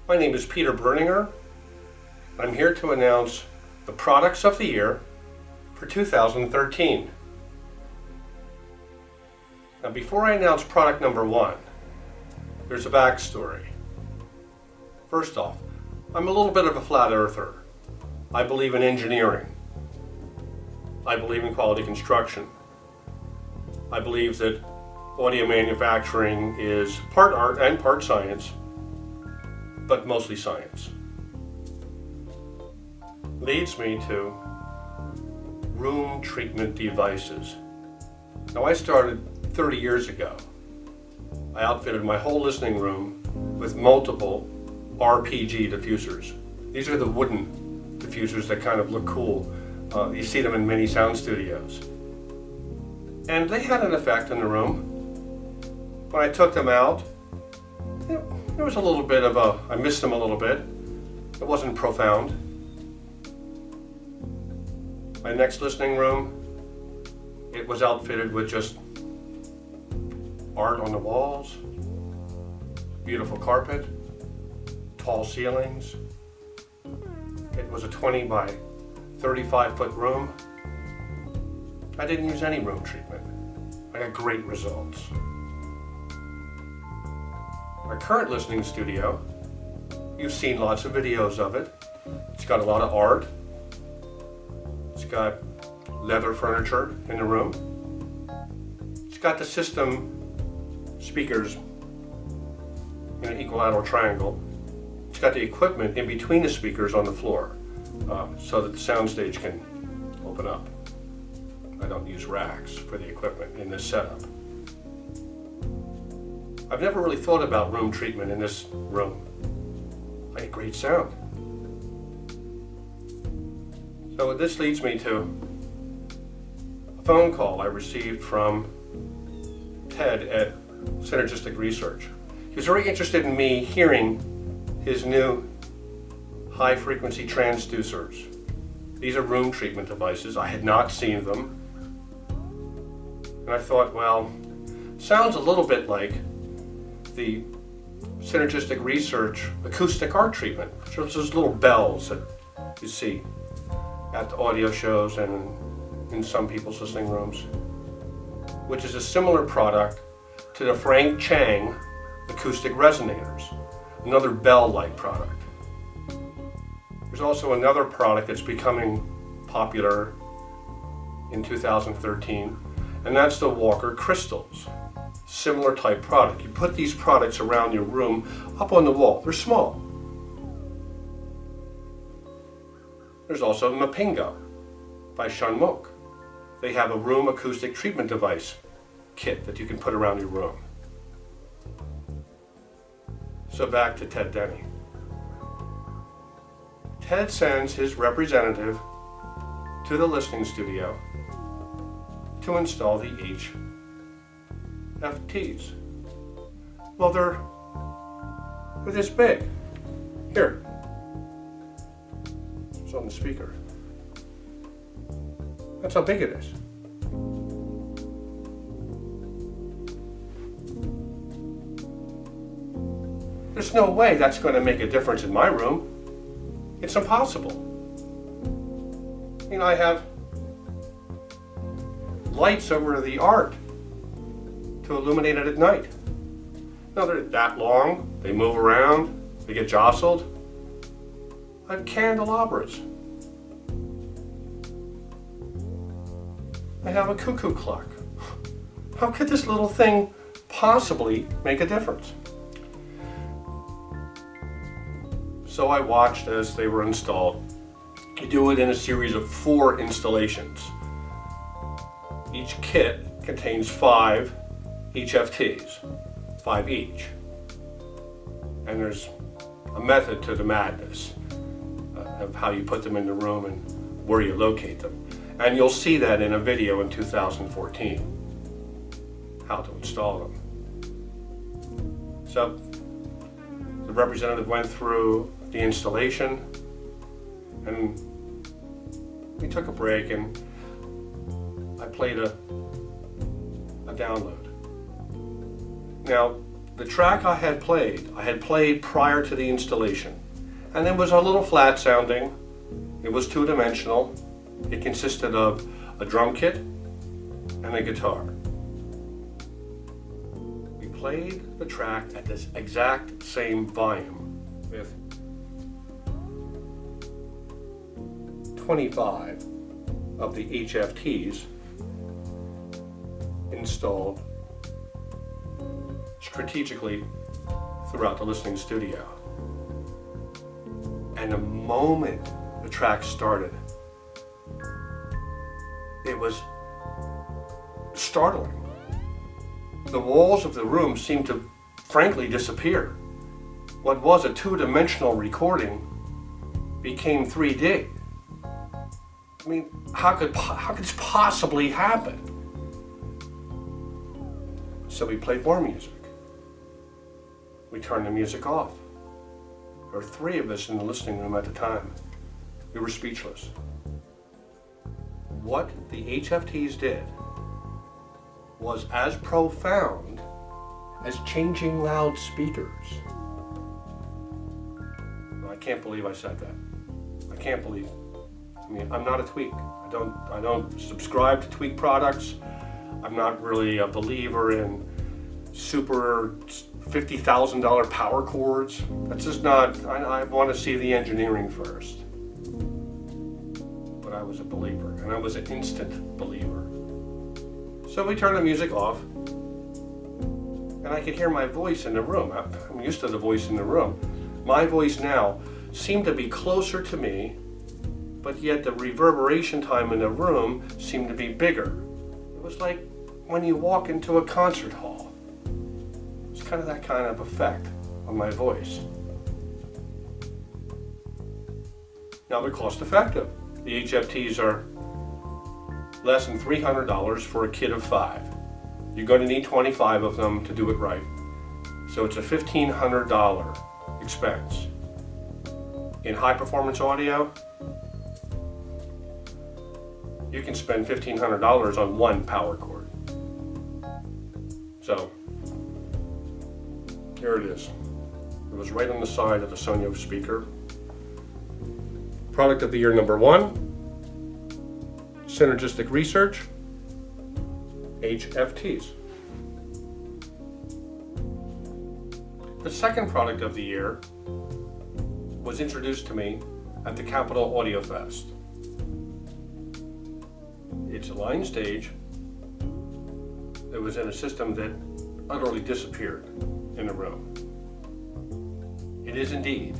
My name is Peter Berninger. I'm here to announce the products of the year for 2013. Now, before I announce product number one, there's a backstory. First off, I'm a little bit of a flat earther. I believe in engineering. I believe in quality construction. I believe that audio manufacturing is part art and part science, but mostly science. Leads me to room treatment devices. Now, I started 30 years ago. I outfitted my whole listening room with multiple RPG diffusers. These are the wooden diffusers that kind of look cool. You see them in many sound studios. And they had an effect in the room. When I took them out, there was a little bit of I missed them a little bit. It wasn't profound. My next listening room, it was outfitted with just art on the walls, beautiful carpet, tall ceilings. It was a 20 by 35-foot room. I didn't use any room treatment. I got great results. My current listening studio, you've seen lots of videos of it. It's got a lot of art. It's got leather furniture in the room. It's got the system speakers in an equilateral triangle. It's got the equipment in between the speakers on the floor so that the soundstage can open up. I don't use racks for the equipment in this setup. I've never really thought about room treatment in this room. I get great sound. So this leads me to a phone call I received from Ted at Synergistic Research. He was very interested in me hearing his new high-frequency transducers. These are room treatment devices. I had not seen them. And I thought, well, sounds a little bit like the Synergistic Research acoustic art treatment. So it's those little bells that you see at the audio shows and in some people's listening rooms, which is a similar product to the Frank Chang acoustic resonators, another bell-like product. There's also another product that's becoming popular in 2013, and that's the Walker crystals. Similar type product. You put these products around your room up on the wall. They're small. There's also Mapingo by Shunmok. They have a room acoustic treatment device kit that you can put around your room. So back to Ted Denny. Ted sends his representative to the listening studio to install the HFTs. Well, they're this big. Here. It's on the speaker. That's how big it is. There's no way that's going to make a difference in my room. It's impossible. I mean, I have lights over the art to illuminate it at night. No, they're that long, they move around, they get jostled. I have candelabras. I have a cuckoo clock. How could this little thing possibly make a difference? So I watched as they were installed. You do it in a series of 4 installations. Each kit contains 5 HFTs, 5 each. And there's a method to the madness of how you put them in the room and where you locate them. And you'll see that in a video in 2014, how to install them. So the representative went through the installation, and we took a break, and I played a download. Now, The track I had played prior to the installation, and it was a little flat sounding. It was two-dimensional. It consisted of a drum kit and a guitar. We played the track at this exact same volume with 25 of the HFTs installed strategically throughout the listening studio. And the moment the track started, it was startling. The walls of the room seemed to frankly disappear. What was a two-dimensional recording became 3D. I mean, how could this possibly happen? So we played more music. We turned the music off. There were 3 of us in the listening room at the time. We were speechless. What the HFTs did was as profound as changing loudspeakers. I can't believe I said that. I can't believe it. I mean, I'm not a tweak. I don't subscribe to tweak products. I'm not really a believer in super $50,000 power cords. That's just not, I want to see the engineering first. But I was a believer, and I was an instant believer. So we turned the music off, and I could hear my voice in the room. I'm used to the voice in the room. My voice now seemed to be closer to me, but yet the reverberation time in the room seemed to be bigger. It was like when you walk into a concert hall. It's kind of that kind of effect on my voice. Now they're cost effective. The HFTs are less than $300 for a kit of 5. You're going to need 25 of them to do it right. So it's a $1,500 expense. In high performance audio, you can spend $1,500 on one power cord. So here it is. It was right on the side of the Sono speaker. Product of the year number 1, Synergistic Research, HFTs. The second product of the year was introduced to me at the Capitol Audio Fest. It's a line stage that was in a system that utterly disappeared in the room. It is indeed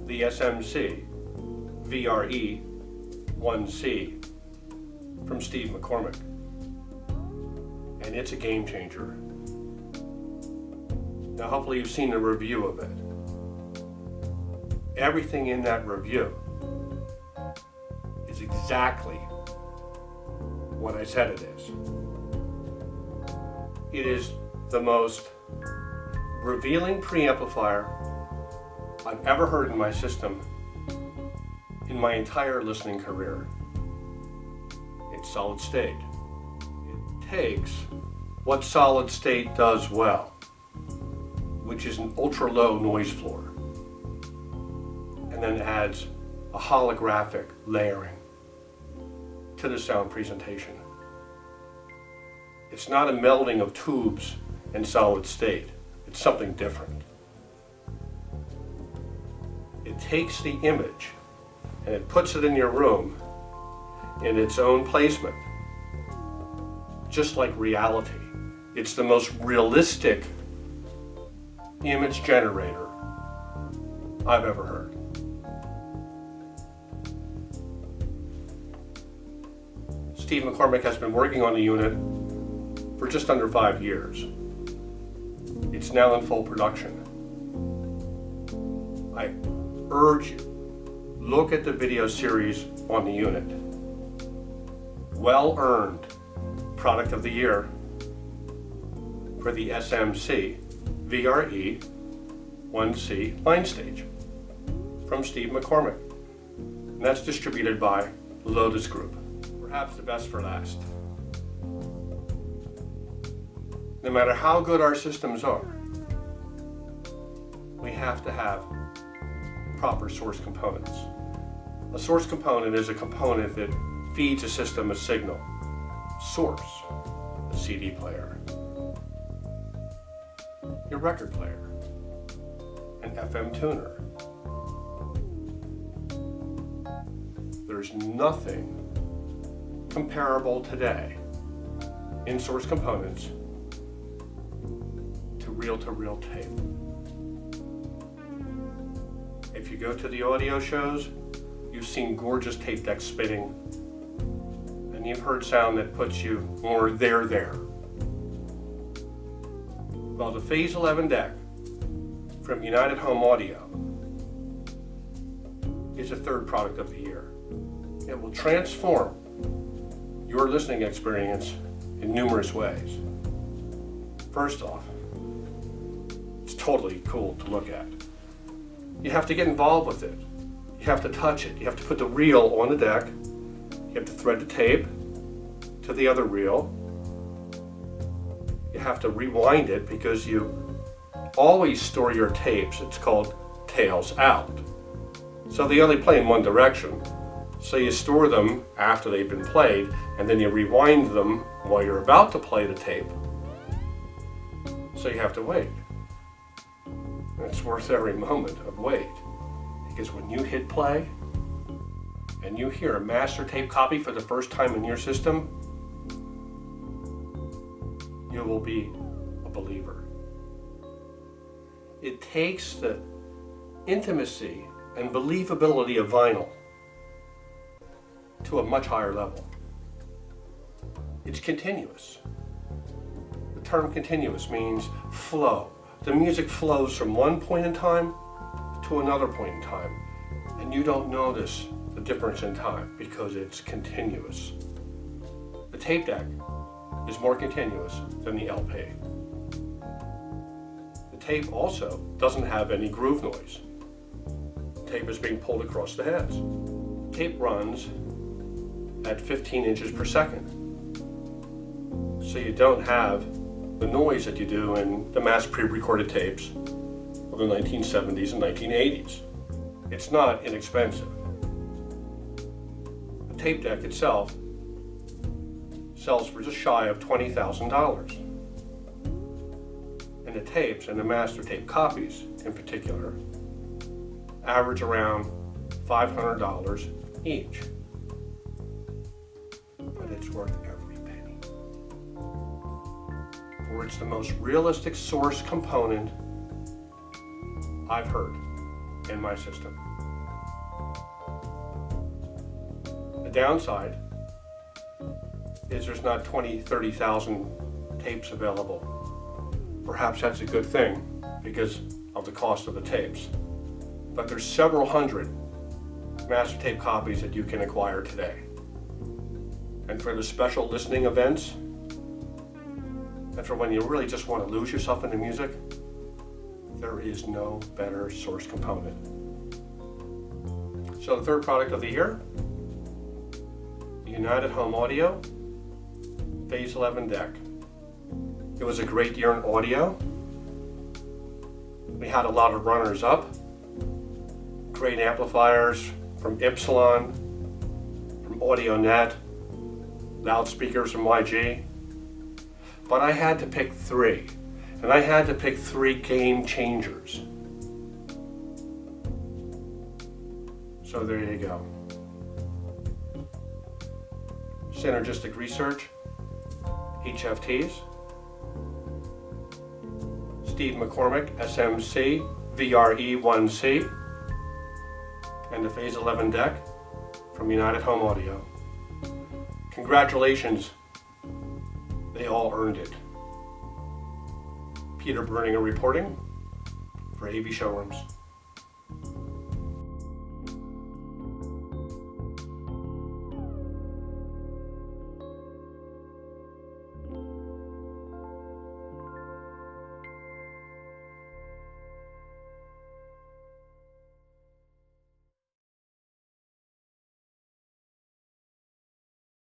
the SMC VRE-1C from Steve McCormick, and it's a game changer. Now hopefully you've seen the review of it. Everything in that review is exactly what I said it is. It is the most revealing preamplifier I've ever heard in my system in my entire listening career. It's solid state. It takes what solid state does well, which is an ultra low noise floor, and then adds a holographic layering to the sound presentation. It's not a melding of tubes and solid state. It's something different. It takes the image and it puts it in your room in its own placement, just like reality. It's the most realistic image generator I've ever heard. Steve McCormick has been working on the unit for just under 5 years. It's now in full production. I urge you, look at the video series on the unit. Well earned product of the year for the SMC VRE-1C line stage from Steve McCormick. And that's distributed by Lotus Group. Perhaps the best for last. No matter how good our systems are, we have to have proper source components. A source component is a component that feeds a system a signal. Source, a CD player, your record player, an FM tuner. There's nothing comparable today in source components to reel tape. If you go to the audio shows, you've seen gorgeous tape decks spinning, and you've heard sound that puts you more there. Well, the Phase 11 deck from United Home Audio is a third product of the year. It will transform your listening experience in numerous ways. First off, it's totally cool to look at. You have to get involved with it. You have to touch it. You have to put the reel on the deck. You have to thread the tape to the other reel. You have to rewind it because you always store your tapes. It's called tails out. So they only play in one direction. So you store them after they've been played, and then you rewind them while you're about to play the tape. So you have to wait. And it's worth every moment of wait. Because when you hit play, and you hear a master tape copy for the first time in your system, you will be a believer. It takes the intimacy and believability of vinyl to a much higher level. It's continuous. The term continuous means flow. The music flows from one point in time to another point in time, and you don't notice the difference in time because it's continuous. The tape deck is more continuous than the LP. The tape also doesn't have any groove noise. The tape is being pulled across the heads. Tape runs at 15 inches per second. So you don't have the noise that you do in the mass pre-recorded tapes of the 1970s and 1980s. It's not inexpensive. The tape deck itself sells for just shy of $20,000. And the tapes, and the master tape copies in particular, average around $500 each. But it's worth every penny. For it's the most realistic source component I've heard in my system. The downside is there's not 20,000, 30,000 tapes available. Perhaps that's a good thing because of the cost of the tapes. But there's several hundred master tape copies that you can acquire today. And for the special listening events, and for when you really just want to lose yourself in the music, there is no better source component. So the third product of the year, the United Home Audio Phase 11 deck. It was a great year in audio. We had a lot of runners up. Great amplifiers from Ypsilon, from AudioNet, loudspeakers from YG. But I had to pick three. And I had to pick three game changers. So there you go. Synergistic Research, HFTs, Steve McCormick, SMC VRE-1C, and the Phase 11 deck from United Home Audio. Congratulations, they all earned it. Peter Berninger reporting for AV Showrooms.